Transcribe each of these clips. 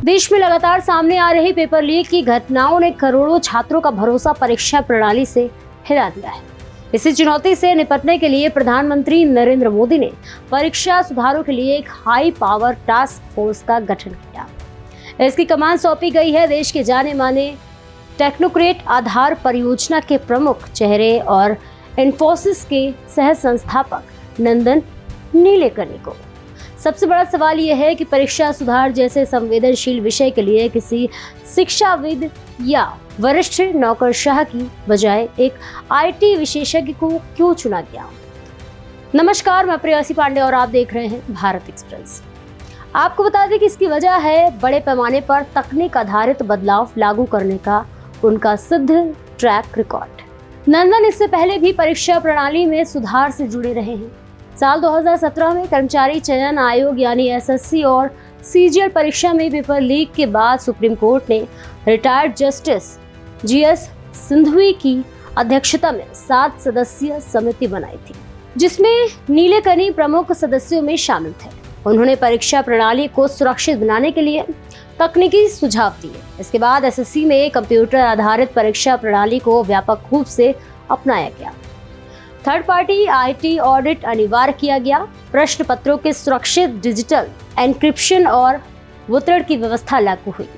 देश में लगातार सामने आ रही पेपर लीक की घटनाओं ने करोड़ों छात्रों का भरोसा परीक्षा प्रणाली से हिला दिया है। इसी चुनौती से निपटने के लिए प्रधानमंत्री नरेंद्र मोदी ने परीक्षा सुधारों के लिए एक हाई पावर टास्क फोर्स का गठन किया। इसकी कमान सौंपी गई है देश के जाने माने टेक्नोक्रेट आधार परियोजना के प्रमुख चेहरे और इन्फोसिस के सह संस्थापक नंदन नीलेकनी को। सबसे बड़ा सवाल यह है कि परीक्षा सुधार जैसे संवेदनशील विषय के लिए किसी शिक्षाविद या वरिष्ठ नौकरशाह की बजाय एक आईटी विशेषज्ञ को क्यों चुना गया। नमस्कार, मैं प्रेयसी पांडे और आप देख रहे हैं भारत एक्सप्रेस। आपको बता दें कि इसकी वजह है बड़े पैमाने पर तकनीक आधारित बदलाव लागू करने का उनका सिद्ध ट्रैक रिकॉर्ड। नंदन इससे पहले भी परीक्षा प्रणाली में सुधार से जुड़े रहे हैं। साल 2017 में कर्मचारी चयन आयोग यानी एसएससी और सीजीएल परीक्षा में पेपर लीक के बाद सुप्रीम कोर्ट ने रिटायर्ड जस्टिस जीएस सिंधवी की अध्यक्षता में 7 सदस्यीय समिति बनाई थी, जिसमें नीलेकनी प्रमुख सदस्यों में शामिल थे। उन्होंने परीक्षा प्रणाली को सुरक्षित बनाने के लिए तकनीकी सुझाव दिए। इसके बाद एसएससी में कंप्यूटर आधारित परीक्षा प्रणाली को व्यापक रूप से अपनाया गया। थर्ड पार्टी आईटी ऑडिट अनिवार्य किया गया। प्रश्न पत्रों के सुरक्षित डिजिटल एन्क्रिप्शन और वितरण की व्यवस्था लागू हुई।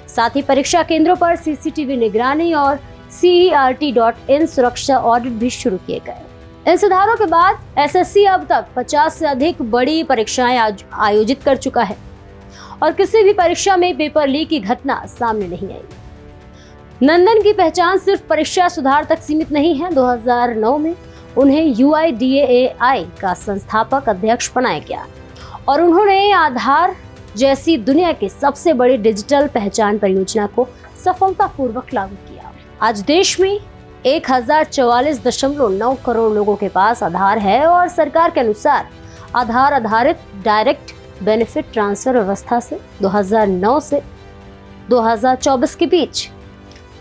साथ ही परीक्षा केंद्रों पर सीसीटीवी निगरानी और CERT.in सुरक्षा ऑडिट भी शुरू किए गए। इन सुधारों के बाद एसएससी अब तक 50 से अधिक बड़ी परीक्षाएं आयोजित कर चुका है और किसी भी परीक्षा में पेपर लीक की घटना सामने नहीं आई। नंदन की पहचान सिर्फ परीक्षा सुधार तक सीमित नहीं है। 2009 में उन्हें UIDAI का संस्थापक अध्यक्ष बनाया गया और उन्होंने आधार जैसी दुनिया की सबसे बड़ी डिजिटल पहचान परियोजना को सफलतापूर्वक लागू किया। आज देश में 1044.9 करोड़ लोगों के पास आधार है और सरकार के अनुसार आधार आधारित डायरेक्ट बेनिफिट ट्रांसफर व्यवस्था से 2009 से 2024 के बीच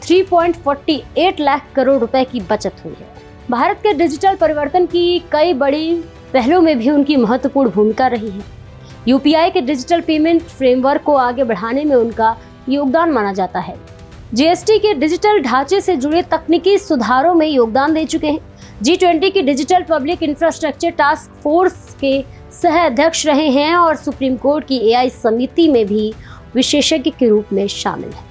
3.48 लाख करोड़ रुपए की बचत हुई है। भारत के डिजिटल परिवर्तन की कई बड़ी पहलों में भी उनकी महत्वपूर्ण भूमिका रही है। यूपीआई के डिजिटल पेमेंट फ्रेमवर्क को आगे बढ़ाने में उनका योगदान माना जाता है। जीएसटी के डिजिटल ढांचे से जुड़े तकनीकी सुधारों में योगदान दे चुके हैं। G20 की digital public infrastructure task force के सह अध्यक्ष रहे हैं और सुप्रीम कोर्ट की AI समिति में भी विशेषज्ञ के रूप में शामिल है।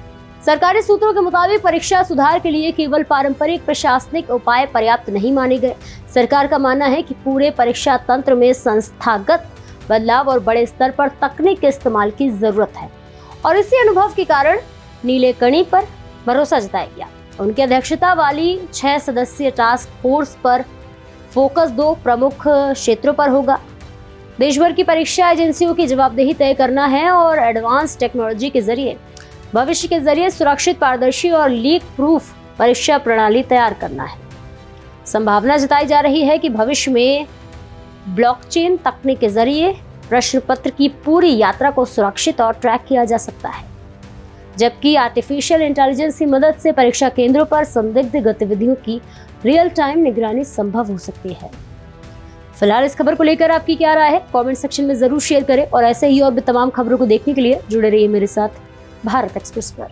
सरकारी सूत्रों के मुताबिक परीक्षा सुधार के लिए केवल पारंपरिक प्रशासनिक उपाय पर्याप्त नहीं माने गए। सरकार का मानना है कि पूरे परीक्षा तंत्र में संस्थागत बदलाव और बड़े स्तर पर तकनीक के इस्तेमाल की जरूरत है और इसी अनुभव के कारण नीलेकनी पर भरोसा जताया गया। उनकी अध्यक्षता वाली 6 सदस्यीय टास्क फोर्स पर फोकस 2 प्रमुख क्षेत्रों पर होगा। देश भर की परीक्षा एजेंसियों की जवाबदेही तय करना है और एडवांस टेक्नोलॉजी के जरिए भविष्य के जरिए सुरक्षित, पारदर्शी और लीक प्रूफ परीक्षा प्रणाली तैयार करना है। संभावना जताई जा रही है कि भविष्य में ब्लॉकचेन तकनीक के जरिए प्रश्न पत्र की पूरी यात्रा को सुरक्षित और ट्रैक किया जा सकता है, जबकि आर्टिफिशियल इंटेलिजेंस की मदद से परीक्षा केंद्रों पर संदिग्ध गतिविधियों की रियल टाइम निगरानी संभव हो सकती है। फिलहाल इस खबर को लेकर आपकी क्या राय है, कमेंट सेक्शन में जरूर शेयर करें और ऐसे ही और भी तमाम खबरों को देखने के लिए जुड़े रहिए मेरे साथ भारत एक्सप्रेस पर।